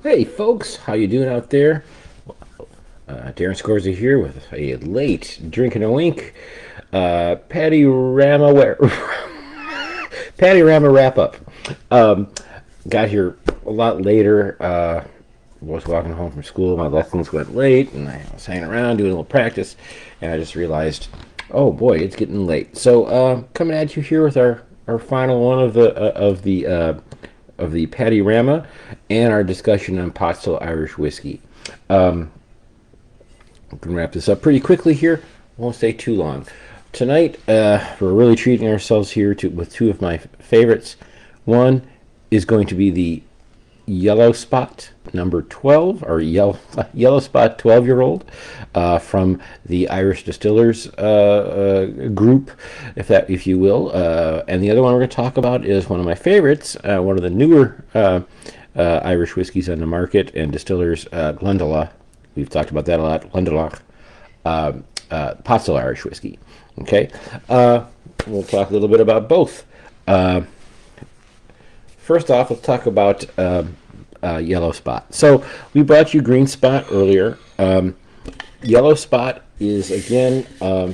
Hey folks, how you doing out there? Darren Scorza here with a late drinking a wink. Paddyramawrapup. Um, got here a lot later. Was walking home from school. My lessons went late, and I was hanging around doing a little practice, and I just realized, oh boy, it's getting late. So coming at you here with our final one of the Paddyrama and our discussion on pot still Irish whiskey. We can wrap this up pretty quickly here. Won't stay too long. Tonight, we're really treating ourselves here with two of my favorites. One is going to be the Yellow Spot number 12, or Yellow Spot 12-year-old, from the Irish Distillers group, if you will. And the other one we're going to talk about is one of my favorites, one of the newer Irish whiskeys on the market, and Distillers Glendalough. We've talked about that a lot. Glendalough, pot still Irish whiskey. Okay, we'll talk a little bit about both. First off, let's talk about Yellow Spot. So we brought you Green Spot earlier. Yellow Spot is again a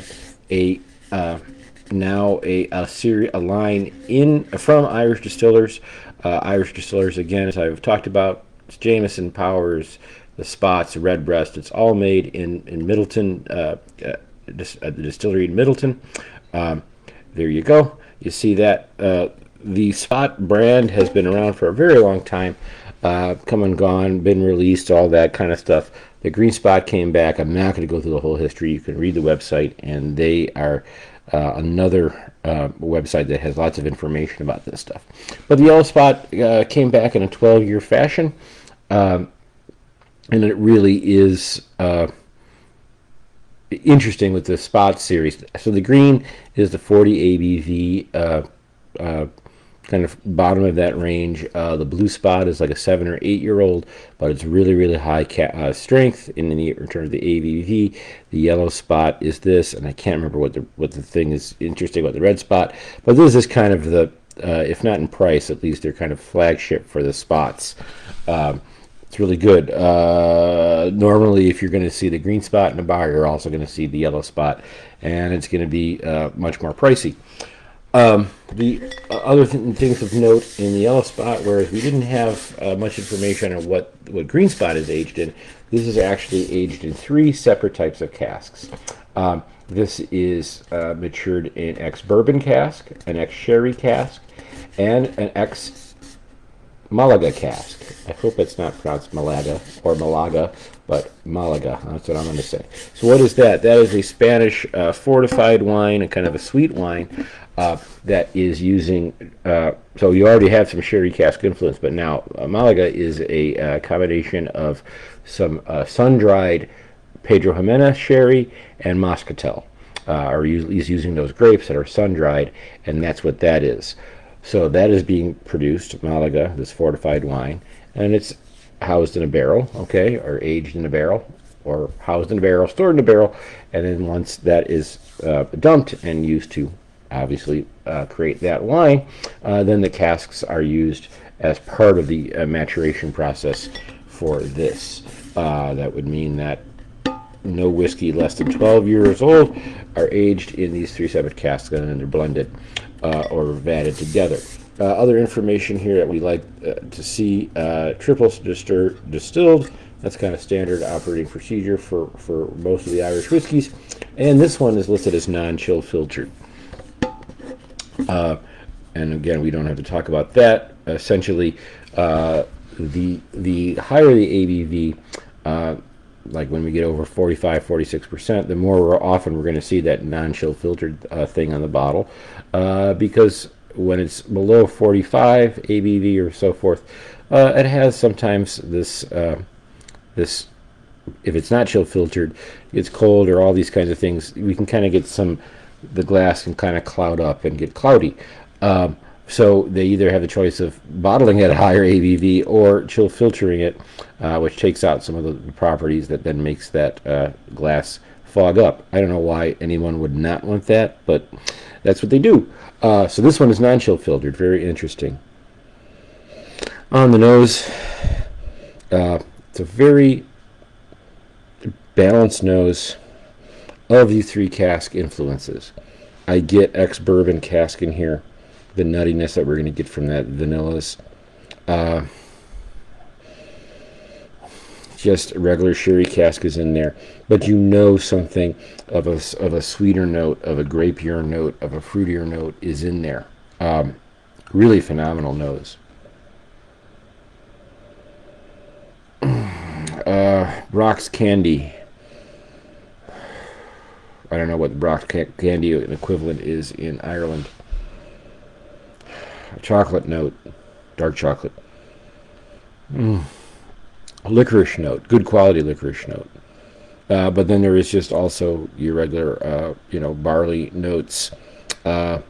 line in from Irish Distillers. Irish Distillers, again, as I've talked about, it's Jameson, Powers, the Spots, Redbreast. It's all made in Middleton, the distillery in Middleton. There you go. You see that. The Spot brand has been around for a very long time, come and gone, been released, all that kind of stuff. The Green Spot came back. I'm not going to go through the whole history. You can read the website, and they are another website that has lots of information about this stuff. But the Yellow Spot came back in a 12-year fashion, and it really is interesting with the Spot series. So the green is the 40 ABV, kind of bottom of that range. The Blue Spot is like a 7 or 8-year-old, but it's really, really high strength in terms of the ABV. The Yellow Spot is this, and I can't remember what the thing is interesting about the Red Spot, but this is kind of the, if not in price, at least they're kind of flagship for the Spots. It's really good. Normally, if you're going to see the Green Spot in a bar, you're also going to see the Yellow Spot, and it's going to be much more pricey. The other things of note in the Yellow Spot, whereas we didn't have much information on what Green Spot is aged in, this is actually aged in 3 separate types of casks. This is matured in ex-bourbon cask, an ex-sherry cask, and an ex-Malaga cask. I hope it's not pronounced Malaga or Malaga, but Malaga. That's what I'm going to say. So what is that? That is a Spanish fortified wine, a kind of a sweet wine, that is using, so you already have some sherry cask influence, but now Malaga is a combination of some sun-dried Pedro Jimenez sherry and Moscatel. He's using those grapes that are sun-dried, and that's what that is. So that is being produced, Malaga, this fortified wine, and it's housed in a barrel, okay, or aged in a barrel, or housed in a barrel, stored in a barrel, and then once that is dumped and used to obviously create that wine, then the casks are used as part of the maturation process for this. That would mean that no whiskey less than 12 years old are aged in these 3 separate casks, and then they're blended or vatted together. Other information here that we like to see, triple distilled. That's kind of standard operating procedure for most of the Irish whiskeys. And this one is listed as non-chill filtered. And again, we don't have to talk about that. Essentially, the higher the ABV, like when we get over 45, 46%, the more often we're going to see that non-chill filtered thing on the bottle, because when it's below 45 ABV or so forth, it has sometimes this, if it's not chill filtered, it's cold or all these kinds of things, we can kind of get the glass can kind of cloud up and get cloudy. So they either have the choice of bottling at a higher ABV or chill filtering it, which takes out some of the properties that then makes that glass fog up. I don't know why anyone would not want that, but that's what they do. So this one is non-chill filtered. Very interesting. On the nose, It's a very balanced nose of the three cask influences. I get ex-bourbon cask in here, the nuttiness that we're going to get from that vanillas. Just regular sherry cask is in there, but you know something of a sweeter note, of a grapier note, of a fruitier note is in there. Really phenomenal nose. Brock's Candy. I don't know what Brock's Candy equivalent is in Ireland. A chocolate note, dark chocolate. Licorice note, good quality licorice note. But then there is just also your regular, barley notes. Again,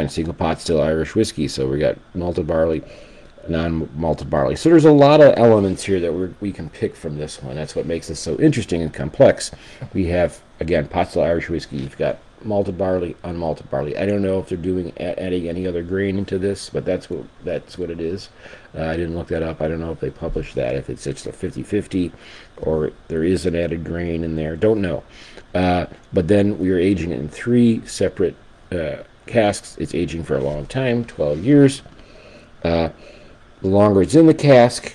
single pot still Irish whiskey, so we got malted barley, non-malted barley. So there's a lot of elements here that we can pick from this one. That's what makes this so interesting and complex. We have, again, pot still Irish whiskey. You've got malted barley, unmalted barley. I don't know if they're adding any other grain into this, but that's what it is. I didn't look that up. I don't know if they published that, if it's just a 50-50 or there is an added grain in there. Don't know. But then we are aging it in three separate casks. It's aging for a long time, 12 years. The longer it's in the cask,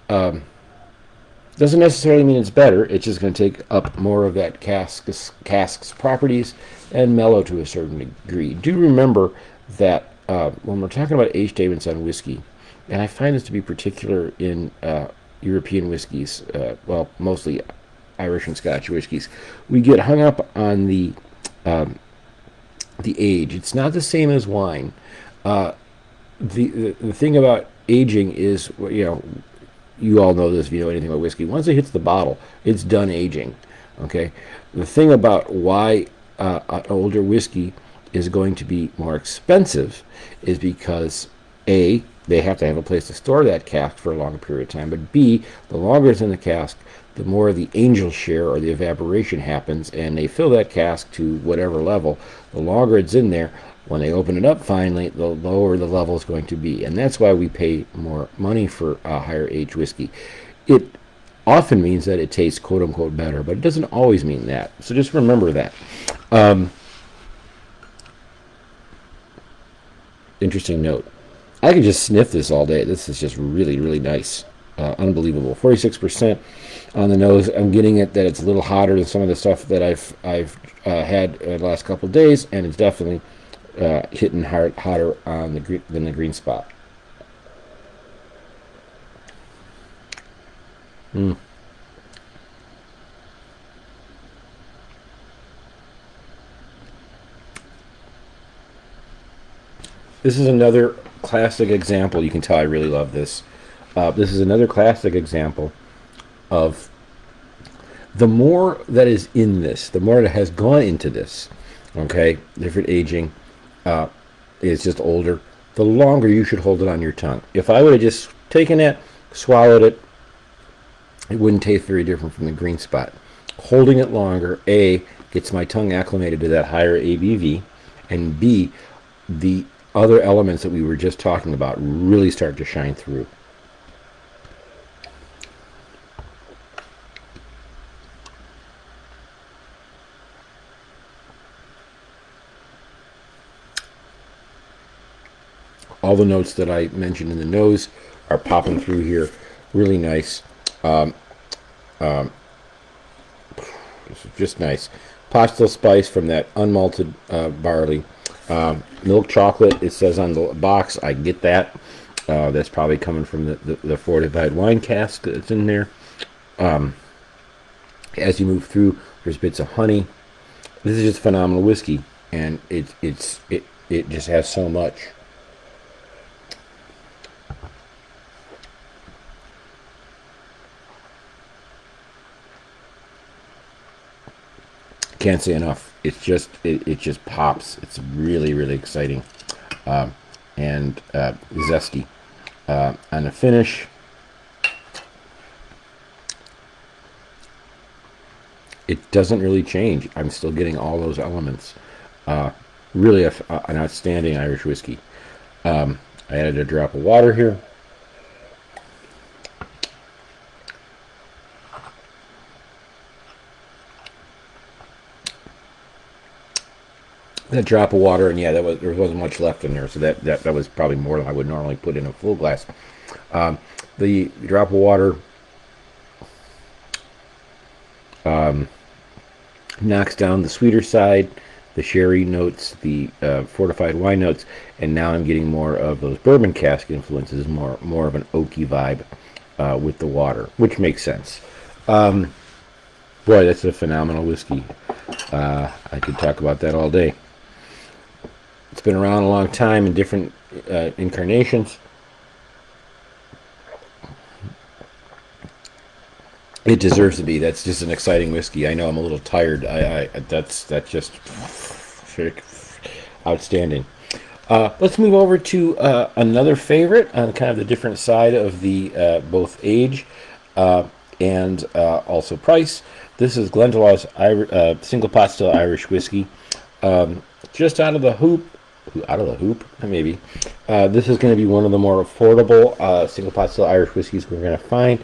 doesn't necessarily mean it's better. It's just going to take up more of that cask's properties and mellow to a certain degree. Do remember that when we're talking about age statements on whiskey, and I find this to be particular in European whiskeys, mostly Irish and Scotch whiskeys, we get hung up on the age. It's not the same as wine. The thing about aging is, you all know this if you know anything about whiskey. Once it hits the bottle, it's done aging. Okay. The thing about why an older whiskey is going to be more expensive is because A, they have to have a place to store that cask for a long period of time, but B, the longer it's in the cask, the more the angel share or the evaporation happens, and they fill that cask to whatever level. The longer it's in there, when they open it up finally, the lower the level is going to be. And that's why we pay more money for higher age whiskey. It often means that it tastes quote-unquote better, but it doesn't always mean that. So just remember that. Interesting note. I can just sniff this all day. This is just really, really nice. Unbelievable. 46% on the nose. I'm getting it that it's a little hotter than some of the stuff that I've had the last couple of days, and it's definitely hitting hotter on than the green spot. This is another classic example. You can tell I really love this. This is another classic example of the more that is in this, the more that has gone into this, okay, different aging, it's just older, the longer you should hold it on your tongue. If I would have just taken it, swallowed it, it wouldn't taste very different from the green spot. Holding it longer, A, gets my tongue acclimated to that higher ABV, and B, the other elements that we were just talking about really start to shine through. All the notes that I mentioned in the nose are popping through here. Really nice. This is just nice. Pot spice from that unmalted barley. Milk chocolate, it says on the box. I get that. That's probably coming from the fortified wine cask that's in there. As you move through, there's bits of honey. This is just phenomenal whiskey, and it just has so much. Can't say enough. It's just it just pops. It's really, really exciting, and zesty. On the finish, it doesn't really change. I'm still getting all those elements. Really an outstanding Irish whiskey. I added a drop of water here. that drop of water, and yeah, there wasn't much left in there, so that was probably more than I would normally put in a full glass. The drop of water knocks down the sweeter side, the sherry notes, the fortified wine notes, and now I'm getting more of those bourbon cask influences, more of an oaky vibe with the water, which makes sense. Boy, that's a phenomenal whiskey. I could talk about that all day. It's been around a long time in different incarnations. It deserves to be. That's just an exciting whiskey. I know I'm a little tired. That's just outstanding. Let's move over to another favorite on kind of the different side of the both age and also price. This is Glendalough's single pot still Irish whiskey. Just out of the hoop, maybe. This is going to be one of the more affordable single pot still Irish whiskeys we're going to find.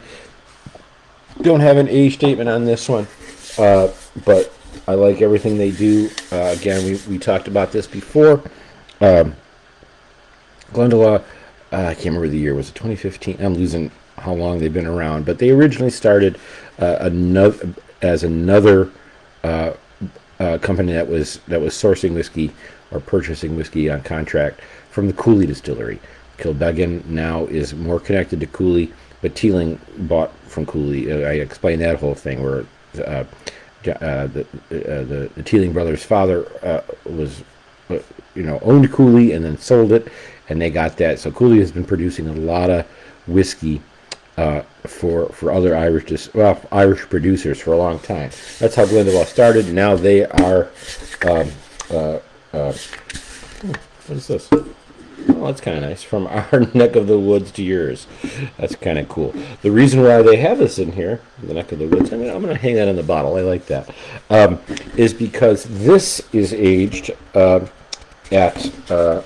Don't have an age statement on this one, but I like everything they do. Again, we talked about this before. Glendalough, I can't remember the year. Was it 2015? I'm losing how long they've been around, but they originally started as another company that was sourcing whiskey or purchasing whiskey on contract from the Cooley Distillery. Kilbeggan now is more connected to Cooley, but Teeling bought from Cooley. I explained that whole thing where the Teeling brothers' father was, owned Cooley and then sold it, and they got that. So Cooley has been producing a lot of whiskey for other Irish producers for a long time. That's how Glendalough started. Now they are. What is this? Oh, that's kind of nice. From our neck of the woods to yours. That's kind of cool. The reason why they have this in here, the neck of the woods, I'm going to hang that in the bottle. I like that. Is because this is aged at, okay,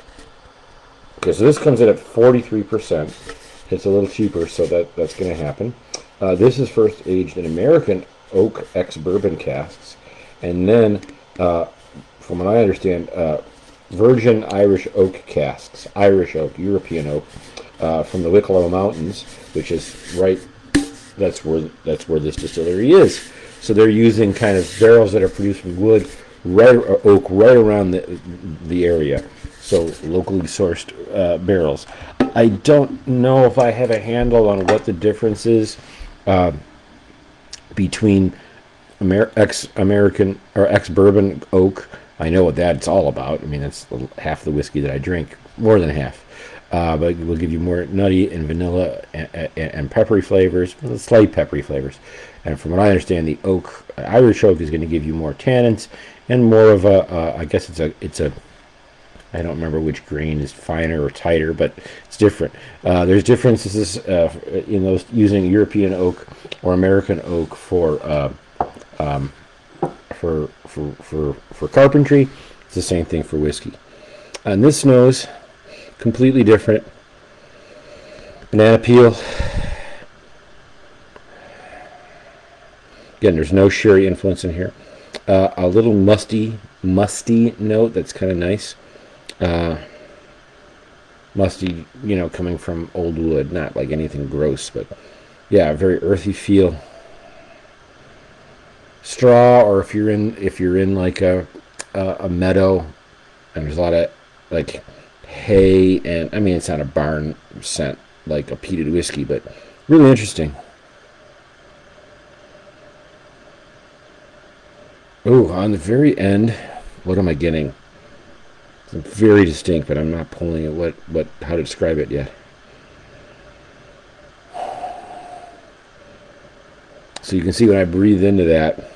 so this comes in at 43%. It's a little cheaper, so that's going to happen. This is first aged in American oak ex-bourbon casks, and then, from what I understand, virgin Irish oak casks, Irish oak, European oak, from the Wicklow Mountains, which is right. That's where this distillery is. So they're using kind of barrels that are produced from wood, oak, right around the area. So locally sourced barrels. I don't know if I have a handle on what the difference is between ex-American or ex-bourbon oak. I know what that's all about. I mean, that's half the whiskey that I drink, more than half. But we'll give you more nutty and vanilla and peppery flavors, slight peppery flavors. And from what I understand, the Irish oak is going to give you more tannins and more of I guess it's a. I don't remember which grain is finer or tighter, but it's different. There's differences in those using European oak or American oak for carpentry. It's the same thing for whiskey. And this nose, completely different. Banana peel. Again, there's no sherry influence in here. A little musty note that's kind of nice. Musty, coming from old wood, not like anything gross, but yeah, very earthy feel. Straw, or if you're in like a meadow and there's a lot of like hay, and I mean, it's not a barn scent like a peated whiskey, but really interesting. Oh, on the very end, what am I getting? It's very distinct, but I'm not pulling it. How to describe it yet? So you can see when I breathe into that,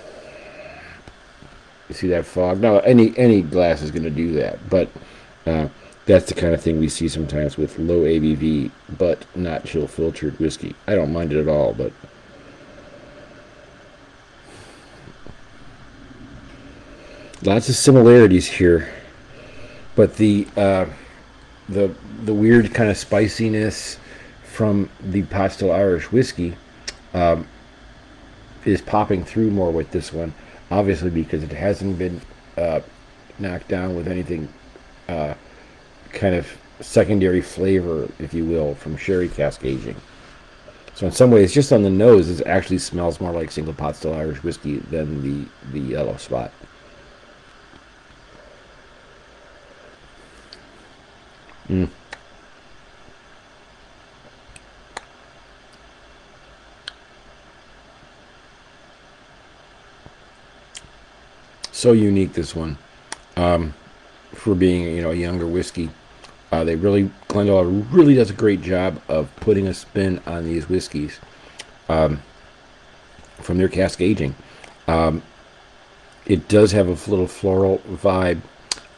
you see that fog. Now, any glass is going to do that, but that's the kind of thing we see sometimes with low ABV, but not chill filtered whiskey. I don't mind it at all, but lots of similarities here. But the weird kind of spiciness from the pot still Irish whiskey is popping through more with this one, obviously because it hasn't been knocked down with anything kind of secondary flavor, if you will, from sherry cask aging. So in some ways, just on the nose, it actually smells more like single pot still Irish whiskey than the yellow spot. Mm. So unique, this one, for being, you know, a younger whiskey. Glendalough really does a great job of putting a spin on these whiskeys from their cask aging. It does have a little floral vibe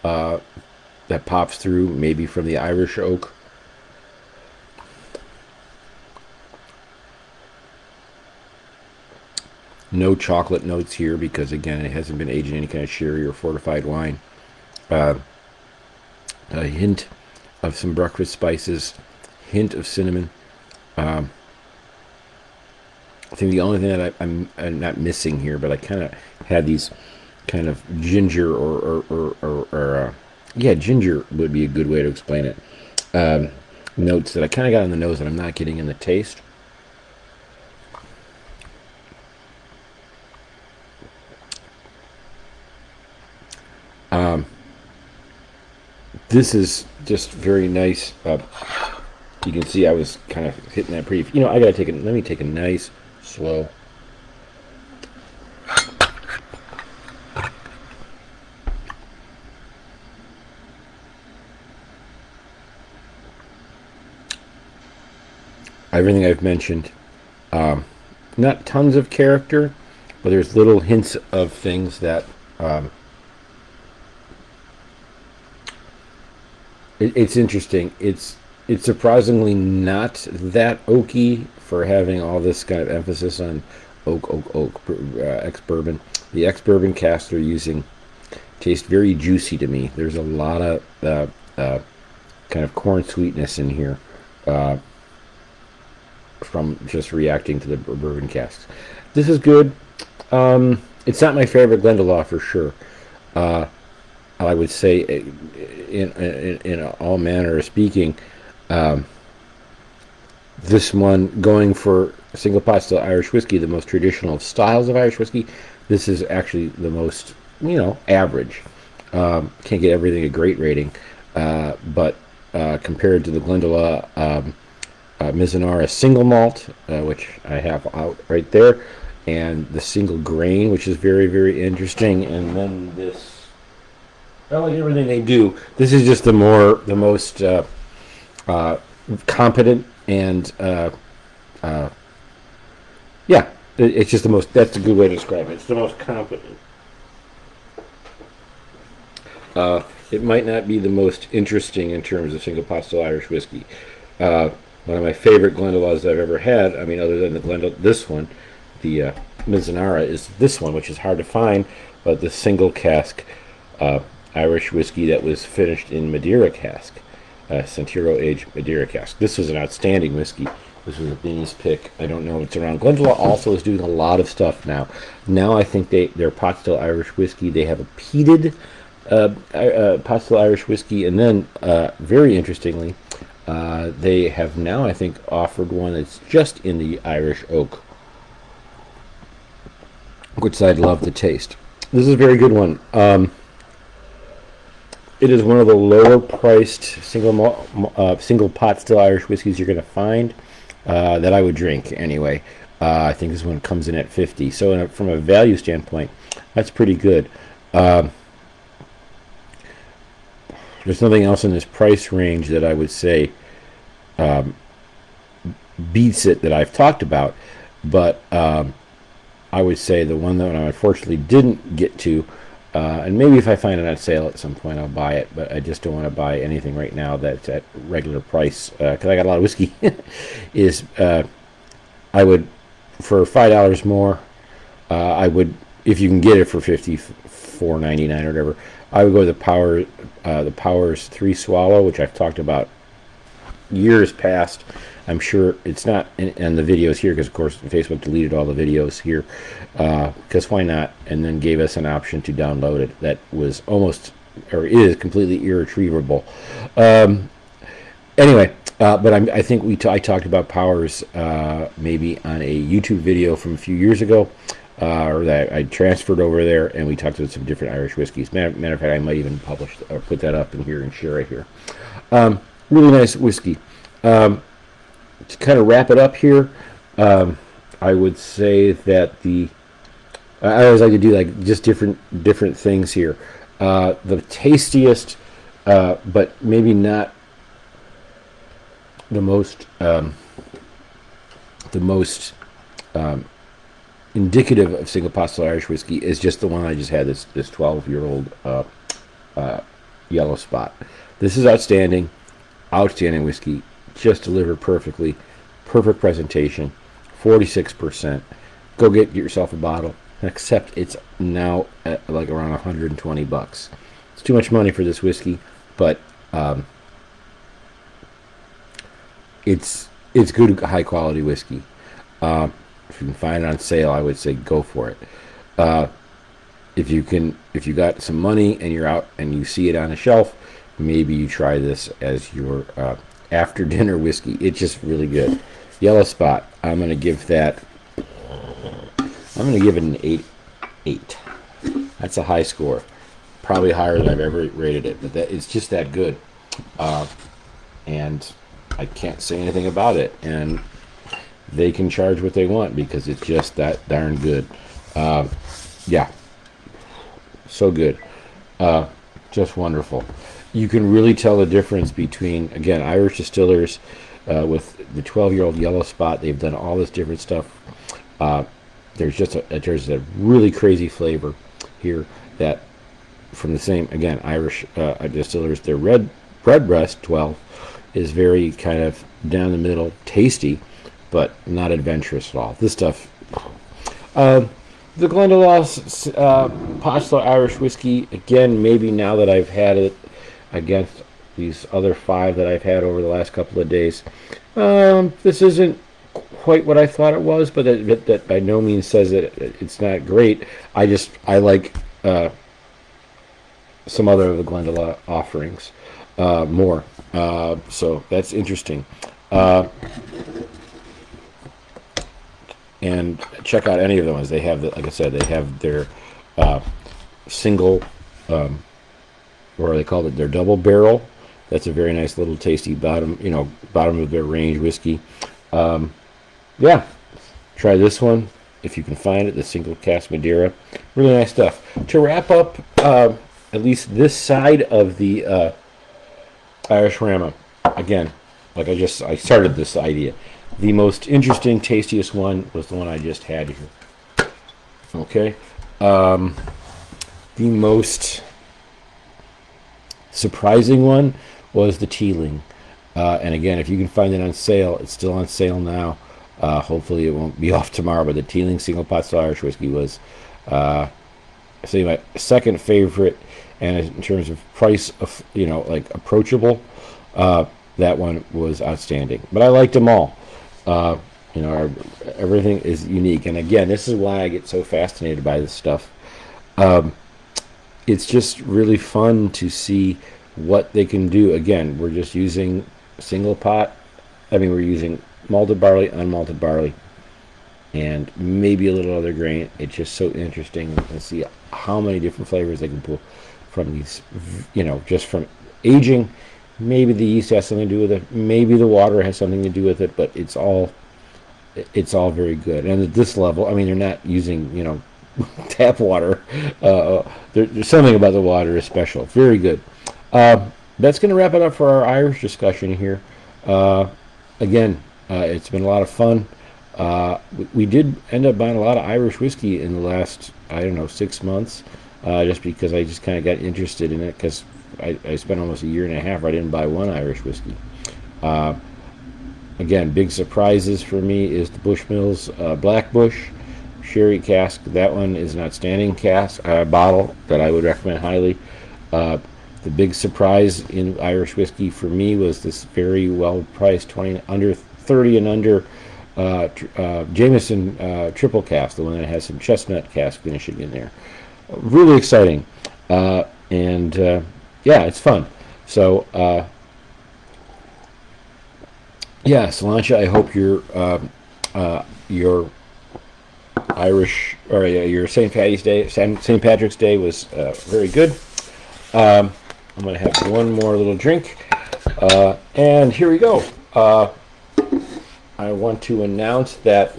that pops through, maybe from the Irish oak. No chocolate notes here because, again, it hasn't been aged in any kind of sherry or fortified wine. A hint of some breakfast spices, hint of cinnamon. I think the only thing that I'm not missing here, but I kind of had these kind of ginger yeah, ginger would be a good way to explain it. Notes that I kind of got on the nose that I'm not getting in the taste. This is just very nice. You can see I was kind of hitting that pretty. You know, I gotta take it. Let me take a nice, slow. Everything I've mentioned. Not tons of character, but there's little hints of things that. It's interesting. It's surprisingly not that oaky for having all this kind of emphasis on oak, ex-bourbon. The ex-bourbon casks they're using taste very juicy to me. There's a lot of kind of corn sweetness in here from just reacting to the bourbon casks. This is good. It's not my favorite Glendalough for sure. I would say, in all manner of speaking, this one, going for single pot still Irish whiskey, the most traditional of styles of Irish whiskey, this is actually the most, you know, average. Can't get everything a great rating, but compared to the Glendalough Mizunara single malt, which I have out right there, and the single grain, which is very, very interesting, and then this. I like everything they do. This is just the most competent and yeah, it's just the most. That's a good way to describe it. It's the most competent. It might not be the most interesting in terms of single pot still Irish whiskey. One of my favorite Glendaloughs I've ever had. I mean, other than the Glendalough, this one, the Mizunara, is this one, which is hard to find, but the single cask. Irish whiskey that was finished in Madeira cask, Centiro aged Madeira cask. This was an outstanding whiskey. This was a Beanie's pick. I don't know if it's around. Glendalough also is doing a lot of stuff now. Now I think their pot still Irish whiskey. They have a peated pot still Irish whiskey, and then very interestingly, they have now I think offered one that's just in the Irish oak, which I'd love to taste. This is a very good one. It is one of the lower priced single pot still Irish whiskeys you're going to find that I would drink anyway. I think this one comes in at 50. So from a value standpoint, that's pretty good. There's nothing else in this price range that I would say beats it that I've talked about. But I would say the one that I unfortunately didn't get to, and maybe if I find it on sale at some point, I'll buy it. But I just don't want to buy anything right now that's at regular price because I got a lot of whiskey. Is I would, for $5 more, I would, if you can get it for $54.99 or whatever, I would go with the Powers 3 Swallow, which I've talked about years past. I'm sure it's not in the videos here because, of course, Facebook deleted all the videos here because why not? And then gave us an option to download it that was almost or is completely irretrievable. Anyway, but I think I talked about Powers maybe on a YouTube video from a few years ago, or that I transferred over there, and we talked about some different Irish whiskeys. Matter of fact, I might even publish or put that up in here and share it here. Really nice whiskey. To kind of wrap it up here, I would say that I always like to do like just different things here. The tastiest, but maybe not the most indicative of single pot still Irish whiskey is just the one I just had. This 12-year-old yellow spot. This is outstanding whiskey. Just delivered perfectly. Perfect presentation. 46%. Go get yourself a bottle. Except it's now at like around 120 bucks. It's too much money for this whiskey, but it's good, high quality whiskey. If you can find it on sale, I would say go for it. If you got some money and you're out and you see it on a shelf, maybe you try this as your after dinner whiskey. It's just really good. Yellow Spot. I'm gonna give it an 8. That's a high score, probably higher than I've ever rated it. But it's just that good, and I can't say anything about it. And they can charge what they want because it's just that darn good. Yeah, so good, just wonderful. You can really tell the difference between, again, Irish distillers with the 12-year-old yellow spot. They've done all this different stuff. There's a really crazy flavor here that from the same, again, Irish distillers. Their Redbreast 12 is very kind of down the middle, tasty, but not adventurous at all. This stuff, the Glendalough Pot Irish whiskey, again, maybe now that I've had it against these other 5 that I've had over the last couple of days, this isn't quite what I thought it was, but that by no means says that it's not great. I like some other of the Glendalough offerings more, so that's interesting. And check out any of the ones they have. Like I said, they have their single, or they call it their double barrel. That's a very nice little tasty bottom of their range whiskey. Yeah, try this one if you can find it. The single cask Madeira, really nice stuff. To wrap up, at least this side of the Irish Rama. Again, like I started this idea. The most interesting, tastiest one was the one I just had here. Okay. The most surprising one was the Teeling. And again, if you can find it on sale, it's still on sale now. Hopefully it won't be off tomorrow, but the Teeling Single Pot Still Irish Whiskey was my second favorite. And in terms of price, like approachable, that one was outstanding. But I liked them all. Everything is unique. And again, this is why I get so fascinated by this stuff. It's just really fun to see what they can do. Again, we're just using single pot. We're using malted barley, unmalted barley, and maybe a little other grain. It's just so interesting to see how many different flavors they can pull from these, just from aging. Maybe the yeast has something to do with it. Maybe the water has something to do with it, but it's all very good. And at this level, they're not using, tap water. There's something about the water is special. Very good. That's going to wrap it up for our Irish discussion here. Again, it's been a lot of fun. We did end up buying a lot of Irish whiskey in the last, 6 months, just because I just kind of got interested in it, because I spent almost a year and a half where I didn't buy one Irish whiskey. Again, big surprises for me is the Bushmills Black Bush Sherry cask. That one is an outstanding bottle that I would recommend highly. The big surprise in Irish whiskey for me was this very well priced under 30 and under Jameson triple cask, the one that has some chestnut cask finishing in there. Really exciting. and yeah, it's fun. So yeah, Solancha, I hope your Irish or your St. Patty's Day, St. Patrick's Day was very good. I'm going to have one more little drink, and here we go. I want to announce that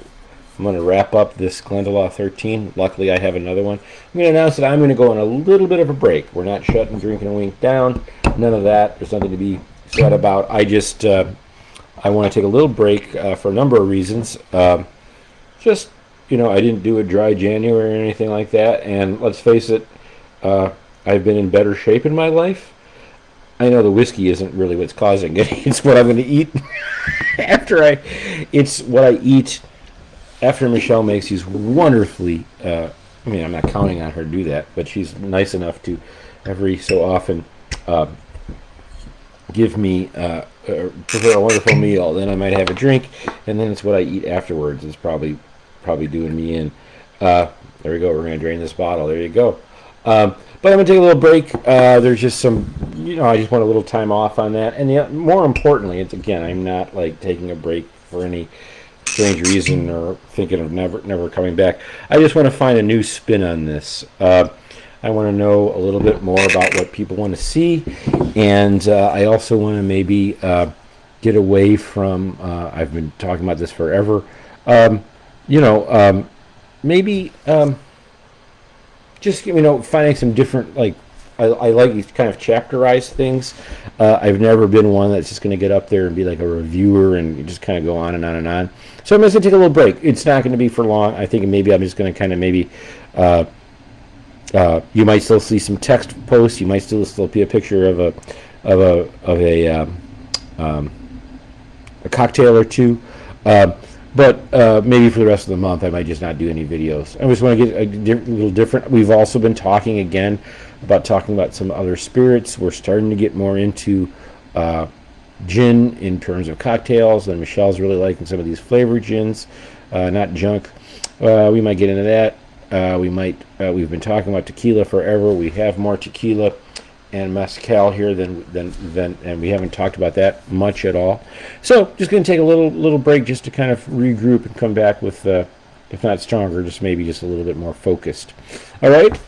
I'm going to wrap up this Glendalough 13. Luckily, I have another one. I'm going to announce that I'm going to go on a little bit of a break. We're not shutting Drinking a Wink down. None of that. There's nothing to be said about. I just I want to take a little break for a number of reasons. Just, I didn't do a dry January or anything like that. And let's face it, I've been in better shape in my life. I know the whiskey isn't really what's causing it. It's what I'm going to eat it's what I eat after Michelle makes these wonderfully, I mean, I'm not counting on her to do that, but she's nice enough to every so often give me, prepare a wonderful meal. Then I might have a drink, and then it's what I eat afterwards. It's probably doing me in. There we go. We're going to drain this bottle. There you go. But I'm going to take a little break. There's just some, I just want a little time off on that. And more importantly, it's again, I'm not like taking a break for any strange reason or thinking of never coming back. I just want to find a new spin on this. I want to know a little bit more about what people want to see. And I also want to maybe get away from, I've been talking about this forever, maybe just finding some different, like, I like these kind of chapterized things. I've never been one that's just going to get up there and be like a reviewer and just kind of go on and on and on. So I'm just going to take a little break. It's not going to be for long. I think maybe I'm just going to kind of maybe you might still see some text posts. You might still be a picture of a cocktail or two. But maybe for the rest of the month, I might just not do any videos. I just want to get a little different. We've also been talking again about some other spirits. We're starting to get more into gin in terms of cocktails, and Michelle's really liking some of these flavored gins, not junk. We might get into that. We've been talking about tequila forever. We have more tequila and mezcal here and we haven't talked about that much at all. So just going to take a little break just to kind of regroup and come back with, if not stronger, just maybe just a little bit more focused. All right.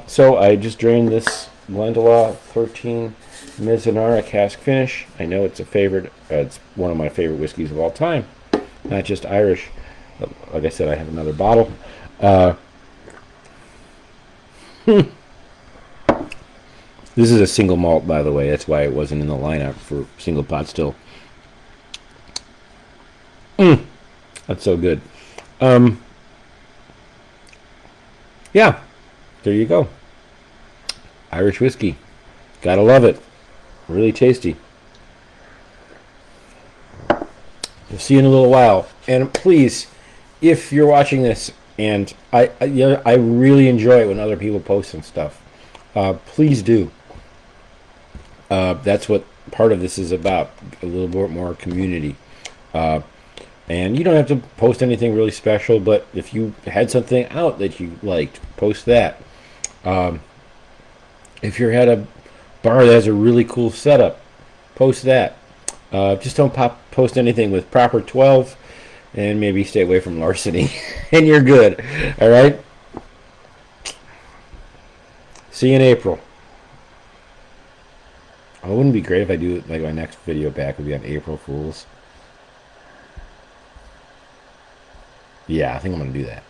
So I just drained this Glendalough 13 Mizunara cask finish. I know it's a favorite. It's one of my favorite whiskeys of all time, not just Irish. Like I said, I have another bottle. This is a single malt, by the way. That's why it wasn't in the lineup for single pot still. That's so good. Yeah, there you go. Irish whiskey. Gotta love it. Really tasty. We'll see you in a little while. And please, if you're watching this, and I really enjoy it when other people post some stuff. Please do. That's what part of this is about, a little bit more community. And you don't have to post anything really special, but if you had something out that you liked, post that. If you're at a bar that has a really cool setup, post that. Just don't post anything with proper 12, and maybe stay away from larceny, and you're good. All right? See you in April. Oh, it wouldn't be great if I do like my next video back would be on April Fools. Yeah, I think I'm gonna do that.